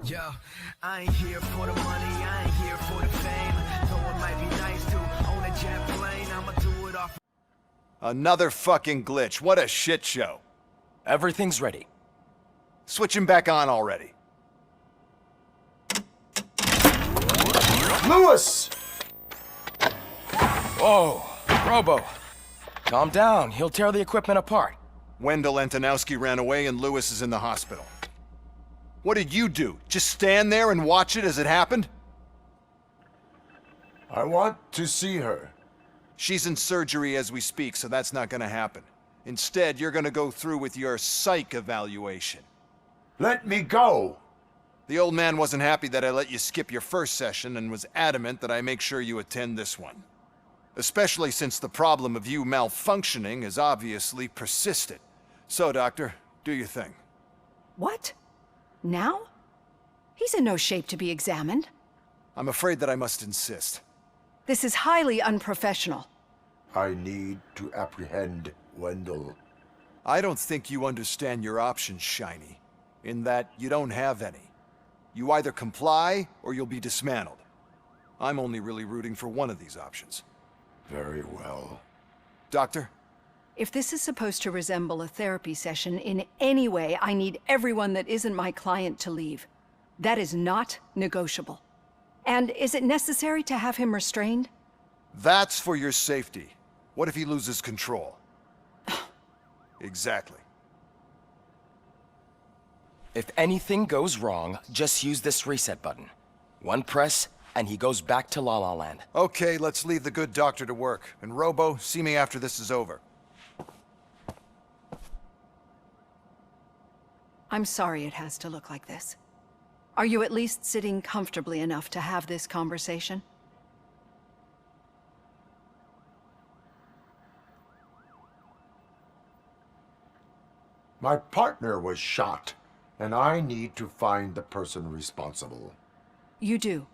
Yo, I ain't here for the money, I ain't here for the fame. Though it might be nice to own a jet plane, I'ma do it off. Another fucking glitch. What a shit show. Everything's ready. Switch him back on already. Lewis! Whoa, Robo. Calm down, he'll tear the equipment apart. Wendell Antonowski ran away and Lewis is in the hospital. What did you do? Just stand there and watch it as it happened? I want to see her. She's in surgery as we speak, so that's not gonna happen. Instead, you're gonna go through with your psych evaluation. Let me go! The old man wasn't happy that I let you skip your first session and was adamant that I make sure you attend this one. Especially since the problem of you malfunctioning is obviously persistent. So, Doctor, do your thing. What? Now? He's in no shape to be examined. I'm afraid that I must insist. This is highly unprofessional. I need to apprehend Wendell. I don't think you understand your options, Shiny, in that you don't have any. You either comply or you'll be dismantled. I'm only really rooting for one of these options. Very well. Doctor? If this is supposed to resemble a therapy session in any way, I need everyone that isn't my client to leave. That is not negotiable. And is it necessary to have him restrained? That's for your safety. What if he loses control? Exactly. If anything goes wrong, just use this reset button. One press, and he goes back to La La Land. Okay, let's leave the good doctor to work. And Robo, see me after this is over. I'm sorry it has to look like this. Are you at least sitting comfortably enough to have this conversation? My partner was shot, and I need to find the person responsible. You do.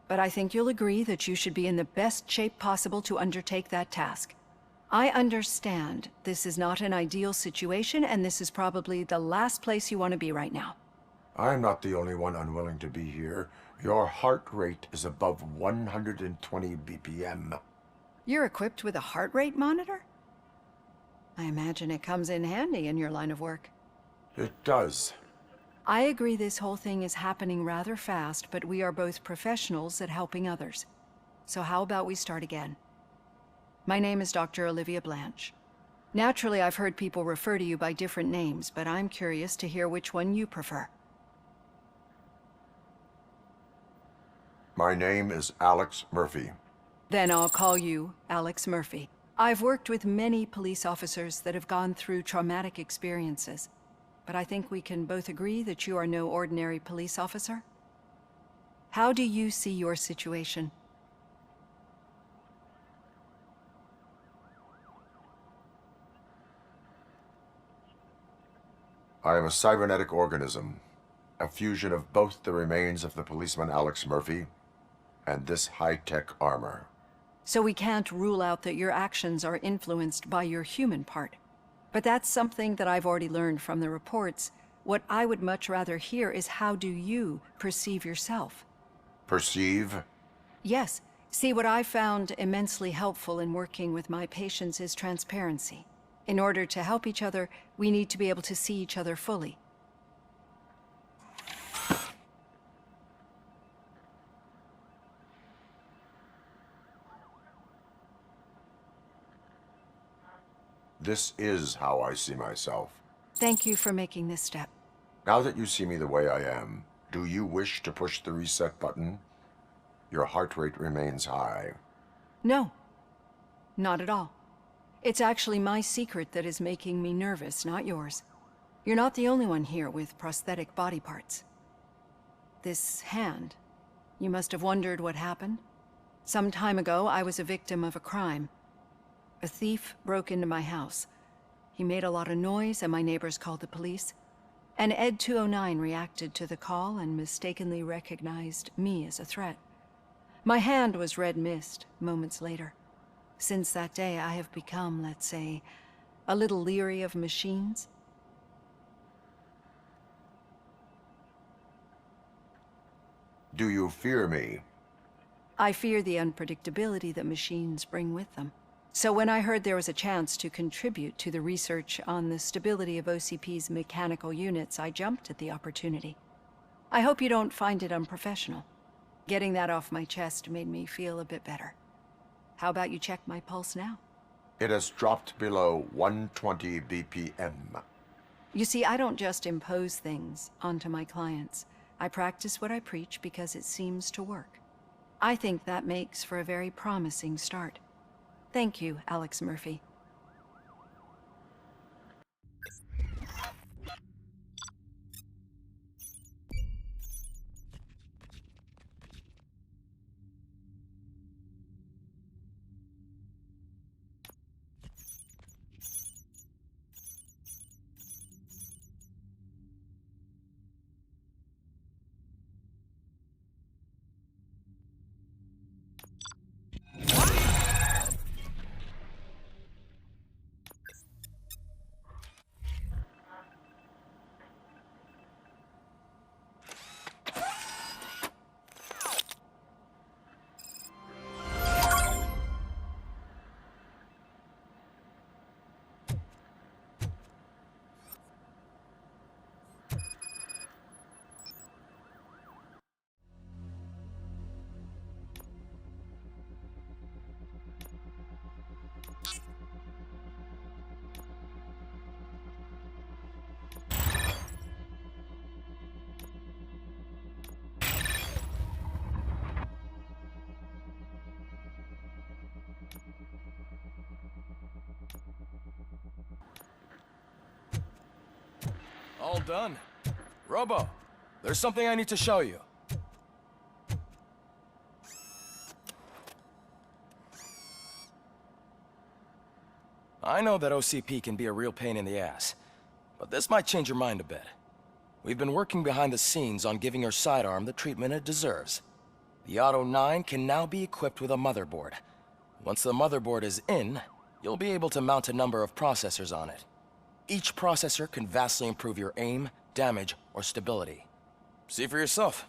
But I think you'll agree that you should be in the best shape possible to undertake that task. I understand this is not an ideal situation, and this is probably the last place you want to be right now. I'm not the only one unwilling to be here. Your heart rate is above 120 BPM. You're equipped with a heart rate monitor? I imagine it comes in handy in your line of work. It does. I agree this whole thing is happening rather fast, but we are both professionals at helping others. So how about we start again? My name is Dr. Olivia Blanche. Naturally, I've heard people refer to you by different names, but I'm curious to hear which one you prefer. My name is Alex Murphy. Then I'll call you Alex Murphy. I've worked with many police officers that have gone through traumatic experiences, but I think we can both agree that you are no ordinary police officer. How do you see your situation? I am a cybernetic organism, a fusion of both the remains of the policeman Alex Murphy and this high-tech armor. So we can't rule out that your actions are influenced by your human part. But that's something that I've already learned from the reports. What I would much rather hear is how do you perceive yourself? Perceive? Yes. See, what I found immensely helpful in working with my patients is transparency. In order to help each other, we need to be able to see each other fully. This is how I see myself. Thank you for making this step. Now that you see me the way I am, do you wish to push the reset button? Your heart rate remains high. No, not at all. It's actually my secret that is making me nervous, not yours. You're not the only one here with prosthetic body parts. This hand, you must have wondered what happened. Some time ago, I was a victim of a crime. A thief broke into my house. He made a lot of noise and my neighbors called the police. And Ed 209 reacted to the call and mistakenly recognized me as a threat. My hand was red mist moments later. Since that day, I have become, let's say, a little leery of machines. Do you fear me? I fear the unpredictability that machines bring with them. So when I heard there was a chance to contribute to the research on the stability of OCP's mechanical units, I jumped at the opportunity. I hope you don't find it unprofessional. Getting that off my chest made me feel a bit better. How about you check my pulse now? It has dropped below 120 BPM. You see, I don't just impose things onto my clients. I practice what I preach because it seems to work. I think that makes for a very promising start. Thank you, Alex Murphy. All done. Robo, there's something I need to show you. I know that OCP can be a real pain in the ass, but this might change your mind a bit. We've been working behind the scenes on giving your sidearm the treatment it deserves. The Auto 9 can now be equipped with a motherboard. Once the motherboard is in, you'll be able to mount a number of processors on it. Each processor can vastly improve your aim, damage, or stability. See for yourself.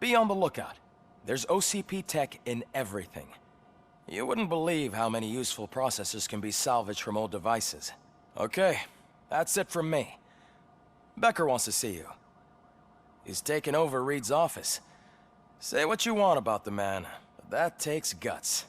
Be on the lookout. There's OCP tech in everything. You wouldn't believe how many useful processors can be salvaged from old devices. Okay, that's it from me. Becker wants to see you. He's taken over Reed's office. Say what you want about the man, but that takes guts.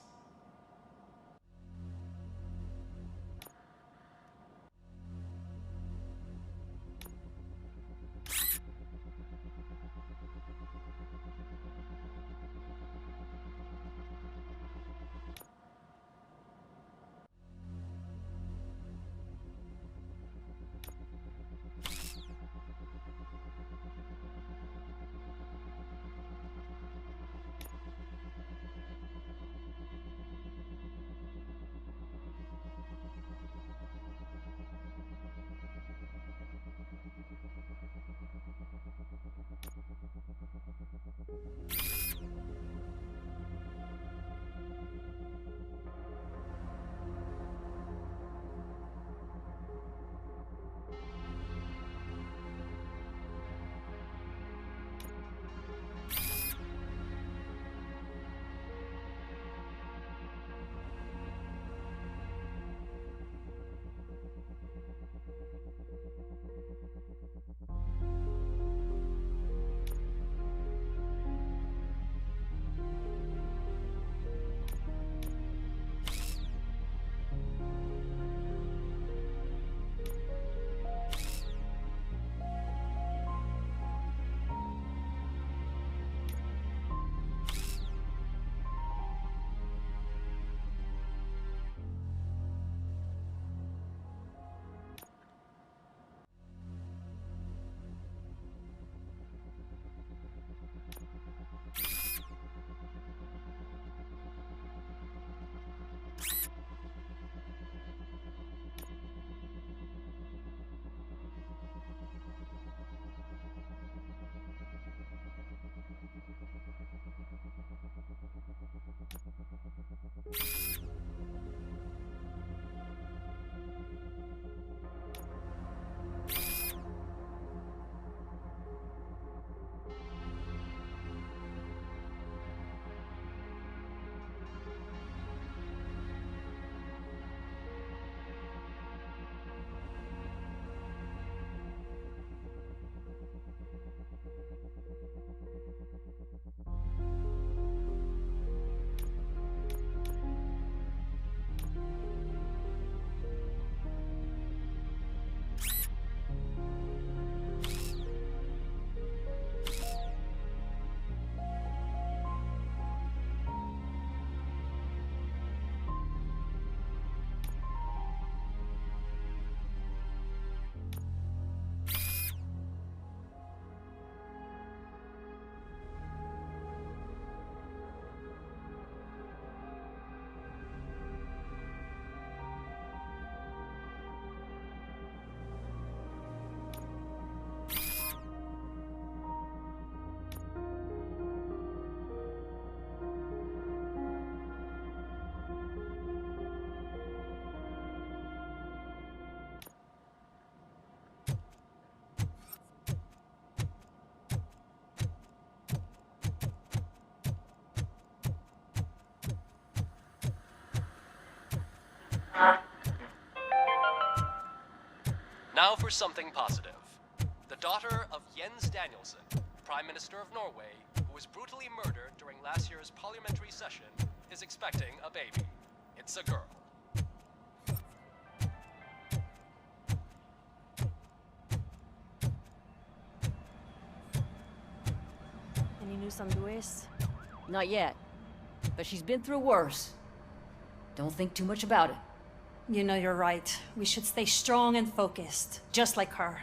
Now for something positive. The daughter of Jens Danielson, Prime Minister of Norway, who was brutally murdered during last year's parliamentary session, is expecting a baby. It's a girl. Any news on Luis? Not yet. But she's been through worse. Don't think too much about it. You know you're right. We should stay strong and focused, just like her.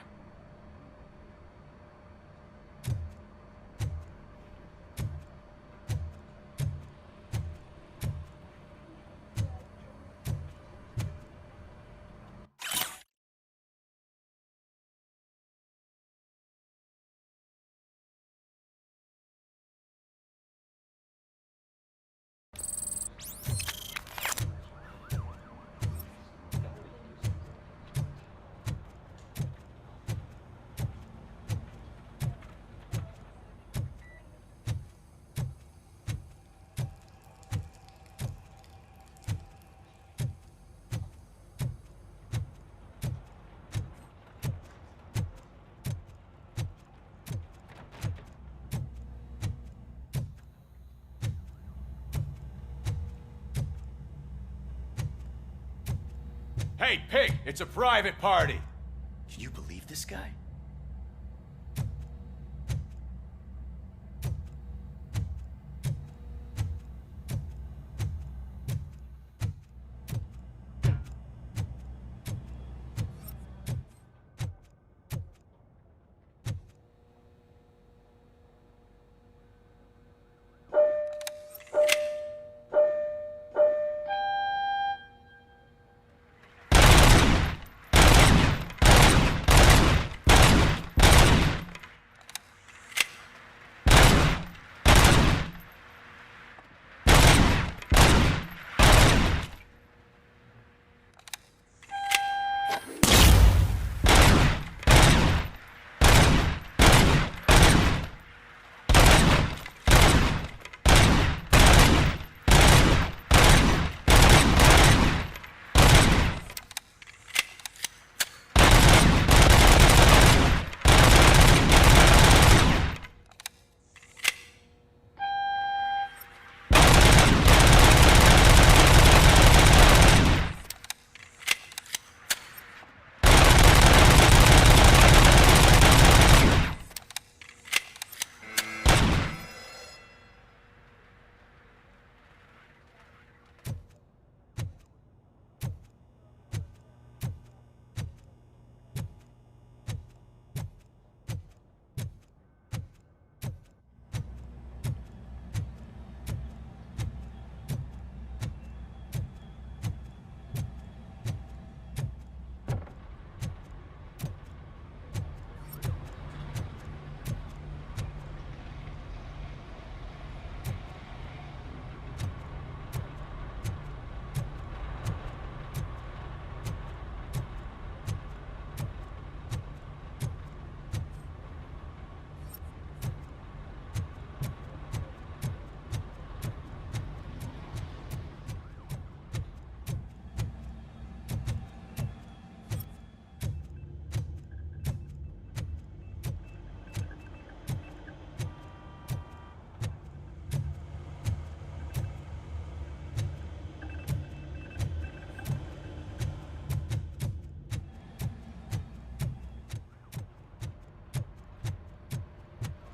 Hey, pig, it's a private party. Can you believe this guy?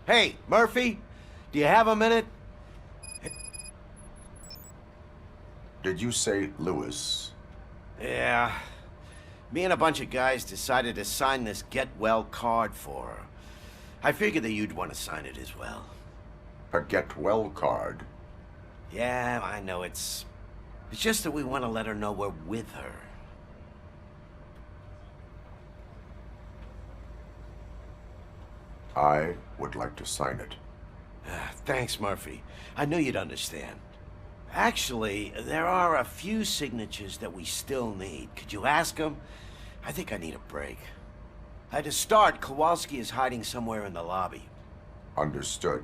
Hey, Murphy, do you have a minute? Did you say Lewis? Yeah. Me and a bunch of guys decided to sign this get well card for her. I figured that you'd want to sign it as well. A get well card? Yeah, I know it's just that we want to let her know we're with her. I would like to sign it. Thanks, Murphy. I knew you'd understand. Actually, there are a few signatures that we still need. Could you ask them? I think I need a break. To start, Kowalski is hiding somewhere in the lobby. Understood.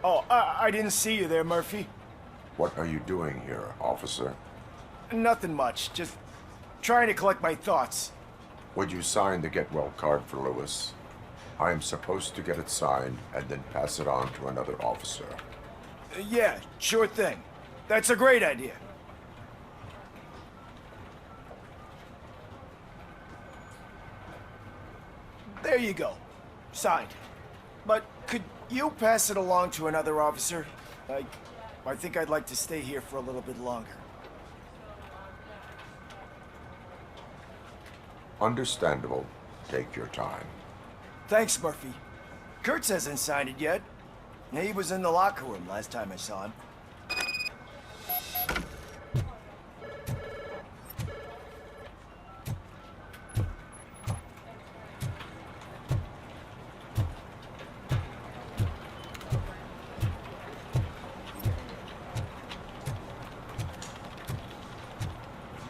Oh, I didn't see you there, Murphy. What are you doing here, officer? Nothing much. Just trying to collect my thoughts. Would you sign the get well card for Lewis? I am supposed to get it signed and then pass it on to another officer. Yeah, sure thing. That's a great idea. There you go. Signed. But could you pass it along to another officer? I think I'd like to stay here for a little bit longer. Understandable. Take your time. Thanks, Murphy. Kurtz hasn't signed it yet. He was in the locker room last time I saw him.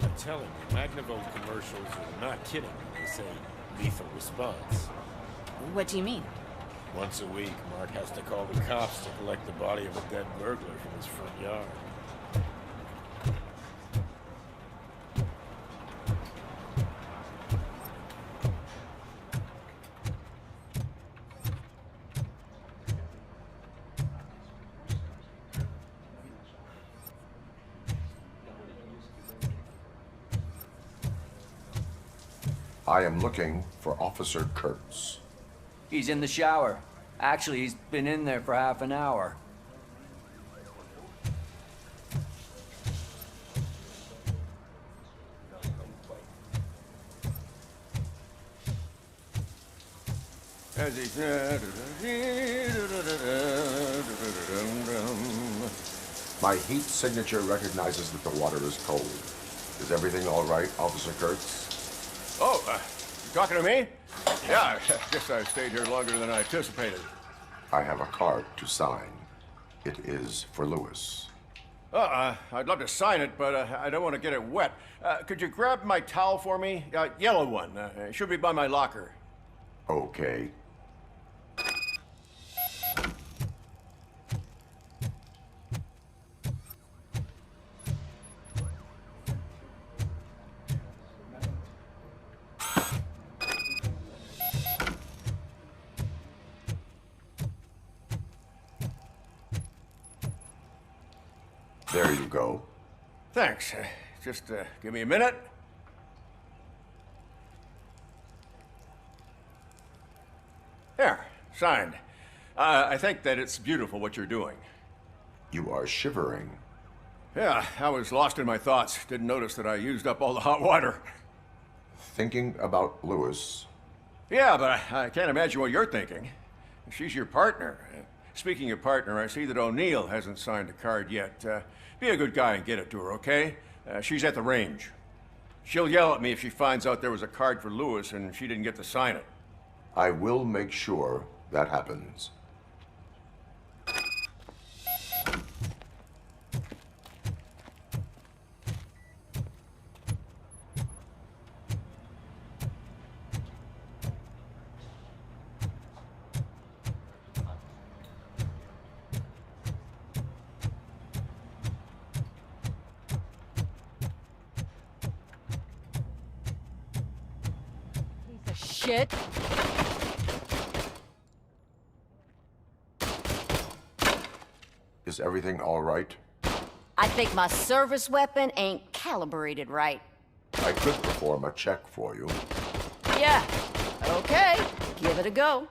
I'm telling you, Magnavolt commercials are not kidding when they say lethal response. What do you mean? Once a week, Mark has to call the cops to collect the body of a dead burglar from his front yard. I am looking for Officer Kurtz. He's in the shower. Actually, he's been in there for half an hour. My heat signature recognizes that the water is cold. Is everything all right, Officer Kurtz? Oh, you talking to me? Yeah, I guess I stayed here longer than I anticipated. I have a card to sign. It is for Lewis. I'd love to sign it, but I don't want to get it wet. Could you grab my towel for me? Yellow one. It should be by my locker. Okay. There you go. Thanks. Just give me a minute. There, signed. I think that it's beautiful what you're doing. You are shivering. Yeah, I was lost in my thoughts. Didn't notice that I used up all the hot water. Thinking about Lewis. Yeah, but I can't imagine what you're thinking. She's your partner. Speaking of partner, I see that O'Neill hasn't signed a card yet. Be a good guy and get it to her, okay? She's at the range. She'll yell at me if she finds out there was a card for Lewis and she didn't get to sign it. I will make sure that happens. Shit. Is everything all right? I think my service weapon ain't calibrated right. I could perform a check for you. Yeah. Okay. Give it a go.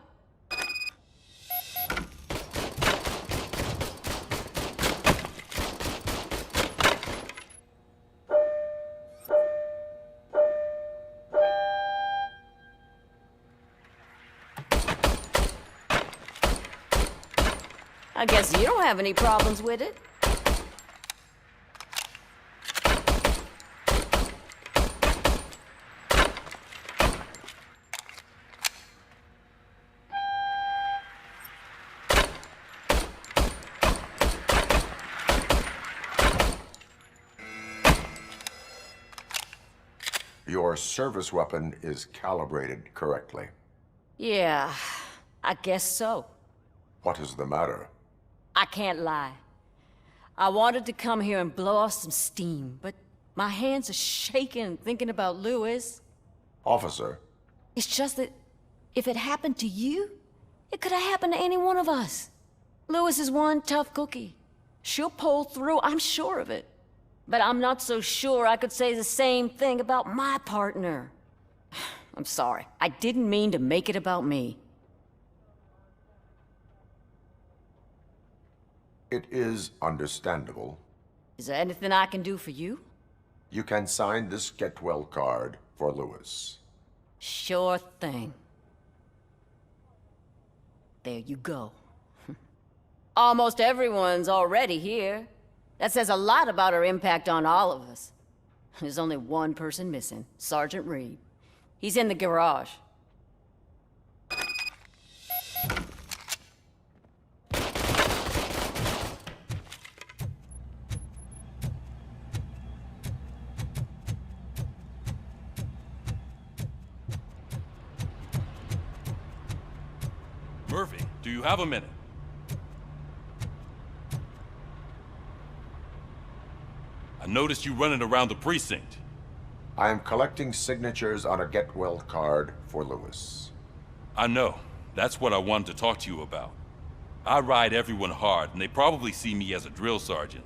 I guess you don't have any problems with it. Your service weapon is calibrated correctly. Yeah, I guess so. What is the matter? I can't lie. I wanted to come here and blow off some steam, but my hands are shaking thinking about Lewis. Officer. It's just that If it happened to you, it could have happened to any one of us. Lewis is one tough cookie. She'll pull through, I'm sure of it. But I'm not so sure I could say the same thing about my partner. I'm sorry. I didn't mean to make it about me. It is understandable. Is there anything I can do for you? You can sign this get well card for Lewis. Sure thing. There you go. Almost everyone's already here. That says a lot about her impact on all of us. There's only one person missing, Sergeant Reed. He's in the garage. Murphy, do you have a minute? I noticed you running around the precinct. I am collecting signatures on a get well card for Lewis. I know. That's what I wanted to talk to you about. I ride everyone hard, and they probably see me as a drill sergeant.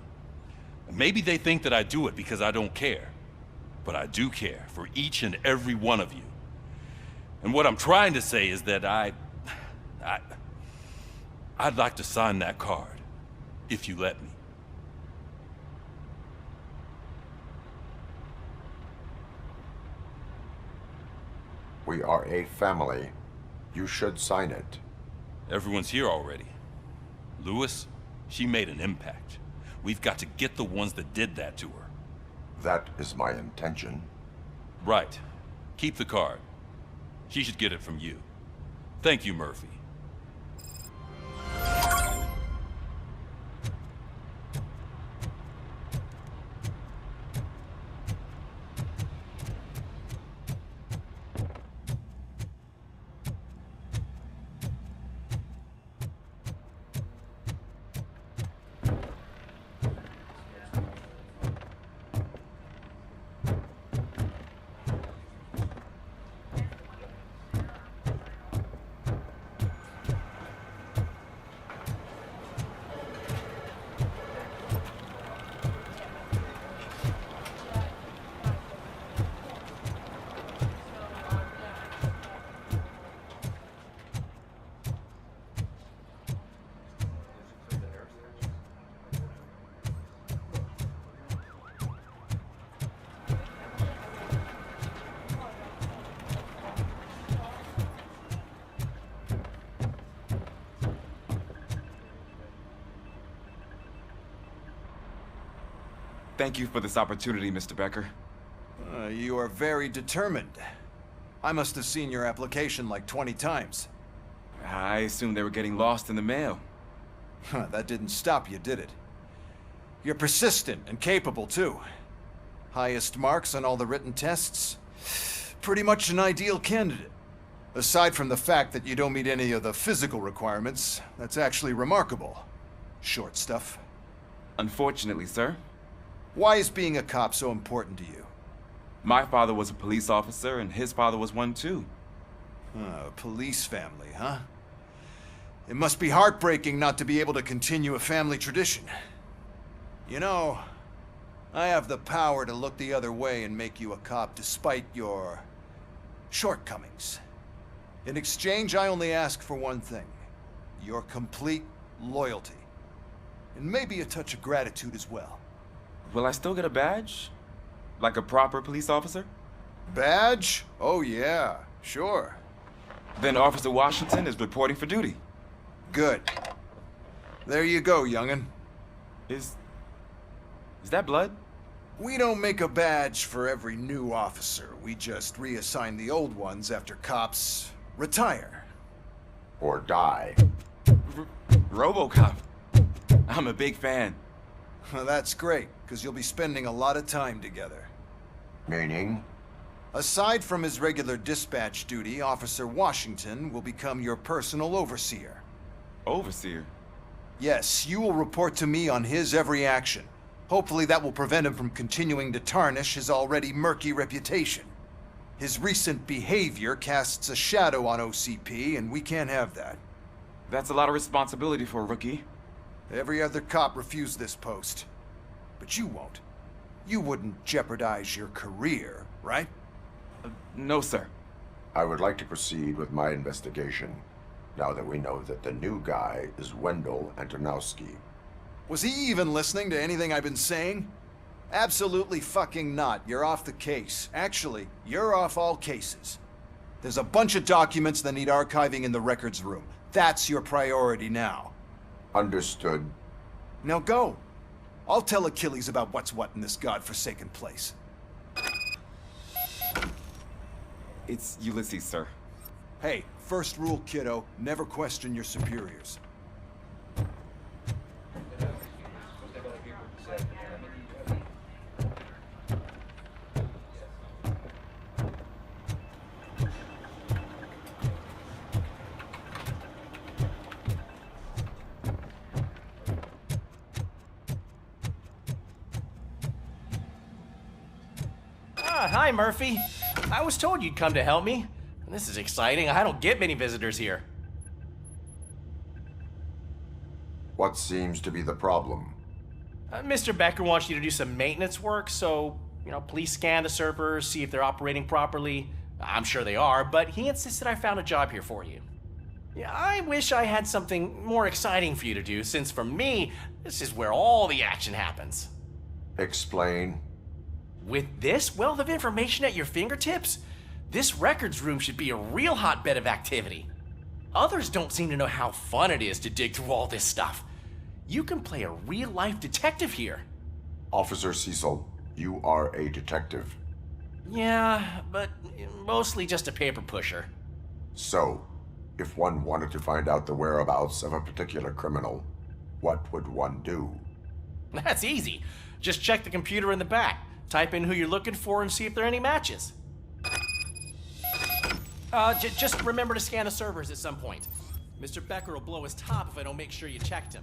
Maybe they think that I do it because I don't care. But I do care for each and every one of you. And what I'm trying to say is that I'd like to sign that card, if you let me. We are a family. You should sign it. Everyone's here already. Lewis, she made an impact. We've got to get the ones that did that to her. That is my intention. Right. Keep the card. She should get it from you. Thank you, Murphy. Thank you for this opportunity, Mr. Becker. You are very determined. I must have seen your application like 20 times. I assumed they were getting lost in the mail. That didn't stop you, did it? You're persistent and capable, too. Highest marks on all the written tests. Pretty much an ideal candidate. Aside from the fact that you don't meet any of the physical requirements, that's actually remarkable. Short stuff. Unfortunately, sir. Why is being a cop so important to you? My father was a police officer, and his father was one, too. A police family, huh? It must be heartbreaking not to be able to continue a family tradition. You know, I have the power to look the other way and make you a cop despite your shortcomings. In exchange, I only ask for one thing. Your complete loyalty. And maybe a touch of gratitude as well. Will I still get a badge? Like a proper police officer? Badge? Oh yeah, sure. Then Officer Washington is reporting for duty. Good. There you go, young'un. Is that blood? We don't make a badge for every new officer. We just reassign the old ones after cops retire. Or die. RoboCop. I'm a big fan. Well, that's great, because you'll be spending a lot of time together. Meaning? Aside from his regular dispatch duty, Officer Washington will become your personal overseer. Overseer? Yes, you will report to me on his every action. Hopefully that will prevent him from continuing to tarnish his already murky reputation. His recent behavior casts a shadow on OCP, and we can't have that. That's a lot of responsibility for a rookie. Every other cop refused this post. But you won't. You wouldn't jeopardize your career, right? No, sir. I would like to proceed with my investigation, now that we know that the new guy is Wendell Antonowski. Was he even listening to anything I've been saying? Absolutely fucking not. You're off the case. Actually, you're off all cases. There's a bunch of documents that need archiving in the records room. That's your priority now. Understood. Now go. I'll tell Achilles about what's what in this godforsaken place. It's Ulysses, sir. Hey, first rule, kiddo, never question your superiors. Hi, Murphy. I was told you'd come to help me. This is exciting. I don't get many visitors here. What seems to be the problem? Mr. Becker wants you to do some maintenance work, so, please scan the servers, see if they're operating properly. I'm sure they are, but he insisted I found a job here for you. Yeah, I wish I had something more exciting for you to do, since for me, this is where all the action happens. Explain. With this wealth of information at your fingertips, this records room should be a real hotbed of activity. Others don't seem to know how fun it is to dig through all this stuff. You can play a real-life detective here. Officer Cecil, you are a detective. Yeah, but mostly just a paper pusher. So, if one wanted to find out the whereabouts of a particular criminal, what would one do? That's easy. Just check the computer in the back. Type in who you're looking for and see if there are any matches. Just remember to scan the servers at some point. Mr. Becker will blow his top if I don't make sure you checked him.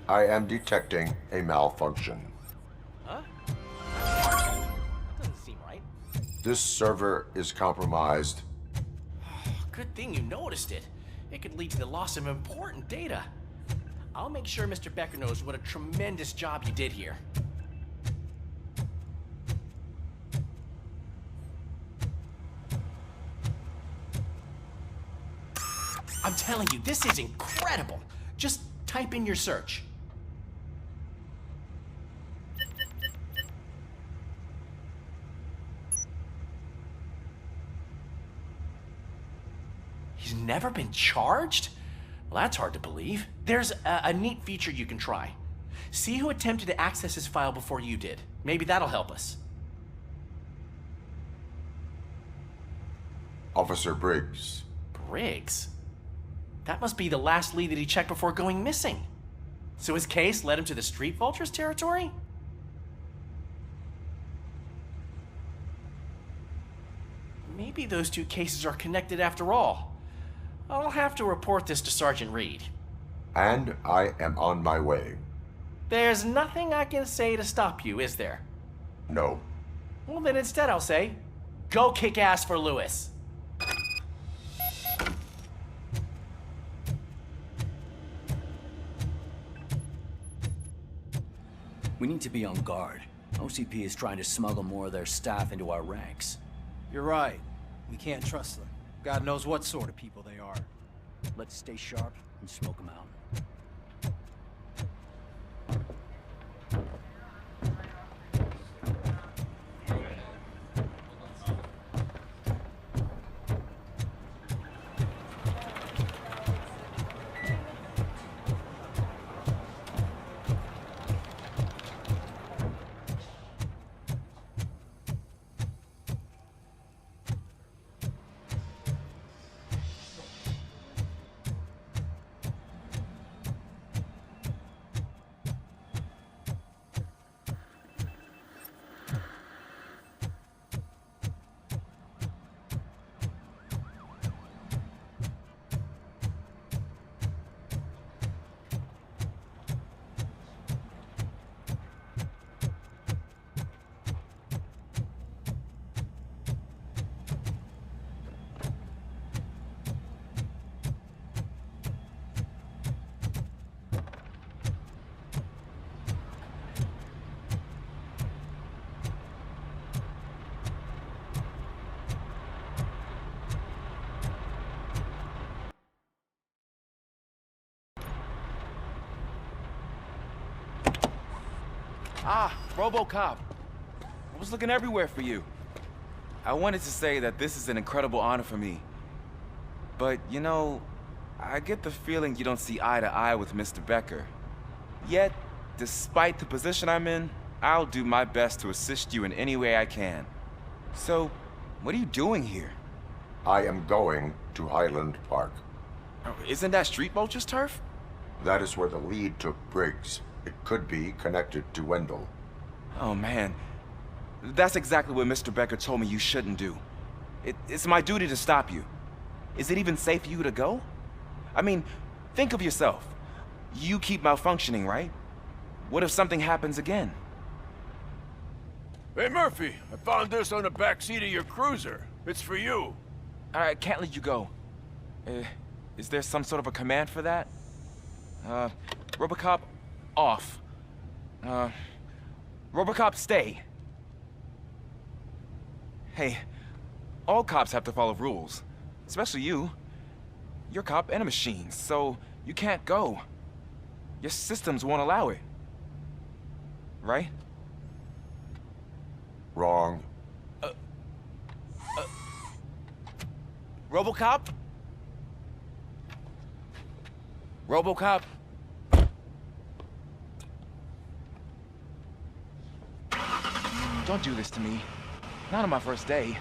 I am detecting a malfunction. Huh? That doesn't seem right. This server is compromised. Good thing you noticed it. It could lead to the loss of important data. I'll make sure Mr. Becker knows what a tremendous job you did here. I'm telling you, this is incredible. Just type in your search. He's never been charged? Well, that's hard to believe. There's a neat feature you can try. See who attempted to access his file before you did. Maybe that'll help us. Officer Briggs. Briggs? That must be the last lead that he checked before going missing. So his case led him to the Street Vultures territory? Maybe those two cases are connected after all. I'll have to report this to Sergeant Reed. And I am on my way. There's nothing I can say to stop you, is there? No. Well, then instead I'll say, go kick ass for Lewis. We need to be on guard. OCP is trying to smuggle more of their staff into our ranks. You're right. We can't trust them. God knows what sort of people they are. Let's stay sharp and smoke them out. Ah, RoboCop. I was looking everywhere for you. I wanted to say that this is an incredible honor for me. But, you know, I get the feeling you don't see eye to eye with Mr. Becker. Yet, despite the position I'm in, I'll do my best to assist you in any way I can. So, what are you doing here? I am going to Highland Park. Isn't that Street Vulture's turf? That is where the lead took Briggs. It could be connected to Wendell. Oh, man. That's exactly what Mr. Becker told me you shouldn't do. It's my duty to stop you. Is it even safe for you to go? I mean, think of yourself. You keep malfunctioning, right? What if something happens again? Hey, Murphy, I found this on the back seat of your cruiser. It's for you. I can't let you go. Is there some sort of a command for that? RoboCop, off. RoboCop, stay. Hey, all cops have to follow rules. Especially you. You're a cop and a machine, so you can't go. Your systems won't allow it. Right? Wrong. RoboCop? RoboCop? Don't do this to me. Not on my first day.